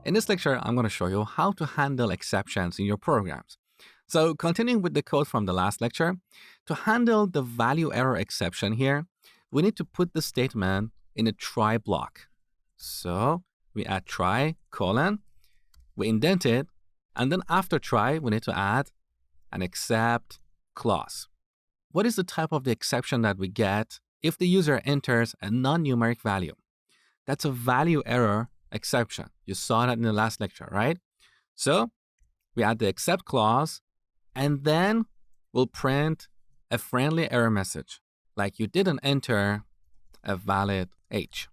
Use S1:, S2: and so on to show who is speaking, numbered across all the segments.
S1: In this lecture, I'm going to show you how to handle exceptions in your programs. So continuing with the code from the last lecture, to handle the value error exception here, we need to put the statement in a try block. So we add try, colon, we indent it, and then after try, we need to add an except clause. What is the type of the exception that we get if the user enters a non-numeric value? That's a value error exception. You saw that in the last lecture, right? So we add the except clause, and then we'll print a friendly error message, like you didn't enter a valid age.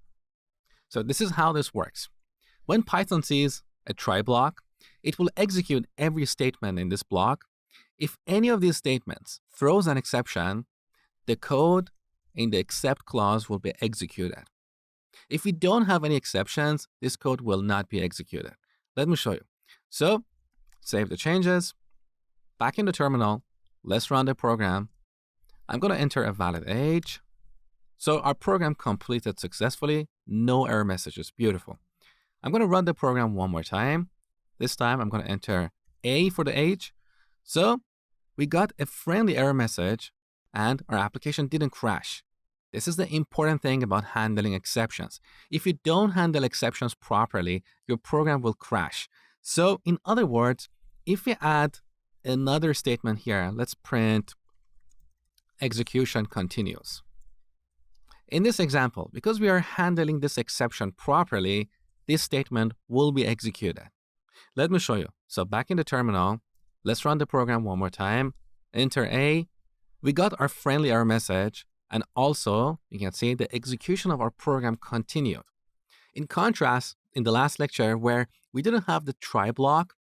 S1: So this is how this works. When Python sees a try block, it will execute every statement in this block. If any of these statements throws an exception, the code in the except clause will be executed. If we don't have any exceptions, this code will not be executed. Let me show you. So save the changes. Back in the terminal, let's run the program. I'm going to enter a valid age. So our program completed successfully. No error messages. Beautiful. I'm going to run the program one more time. This time I'm going to enter A for the age. So we got a friendly error message and our application didn't crash. This is the important thing about handling exceptions. If you don't handle exceptions properly, your program will crash. So in other words, if we add another statement here, let's print execution continues. In this example, because we are handling this exception properly, this statement will be executed. Let me show you. So back in the terminal, let's run the program one more time. Enter A. We got our friendly error message. And also, you can see the execution of our program continued. In contrast, in the last lecture where we didn't have the try block,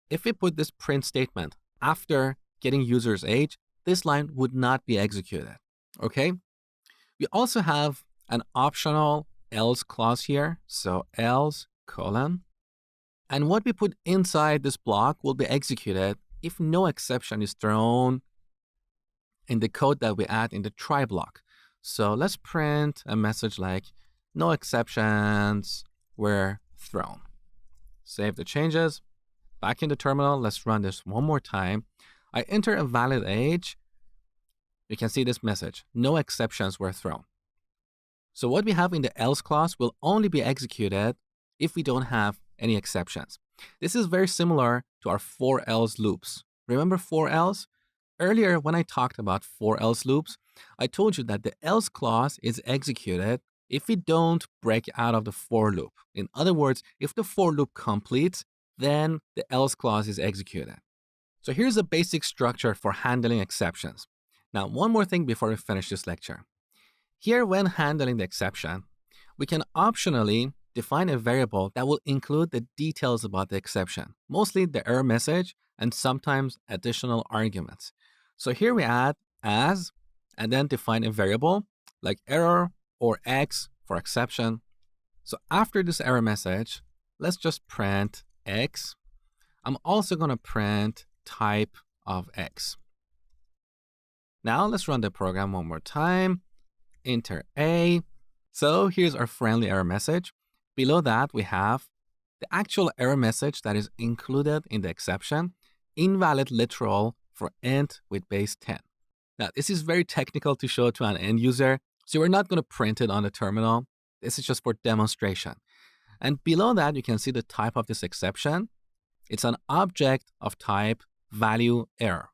S1: if we put this print statement after getting user's age, this line would not be executed. Okay? We also have an optional else clause here. So else colon. And what we put inside this block will be executed if no exception is thrown in the code that we add in the try block. So let's print a message like no exceptions were thrown. Save the changes. Back in the terminal, let's run this one more time. I enter a valid age. You can see this message, no exceptions were thrown. So what we have in the else clause will only be executed if we don't have any exceptions. This is very similar to our for else loops. Remember for else? Earlier, when I talked about for else loops, I told you that the else clause is executed if we don't break out of the for loop. In other words, if the for loop completes, then the else clause is executed. So here's the basic structure for handling exceptions. Now, one more thing before we finish this lecture. Here, when handling the exception, we can optionally define a variable that will include the details about the exception, mostly the error message and sometimes additional arguments. So here we add as, and then define a variable like error or X for exception. So after this error message, let's just print X. I'm also going to print type of X. Now let's run the program one more time. Enter A. So here's our friendly error message. Below that, we have the actual error message that is included in the exception, invalid literal for int with base 10. Now, this is very technical to show to an end user, so we're not going to print it on the terminal. This is just for demonstration. And below that, you can see the type of this exception. It's an object of type value error.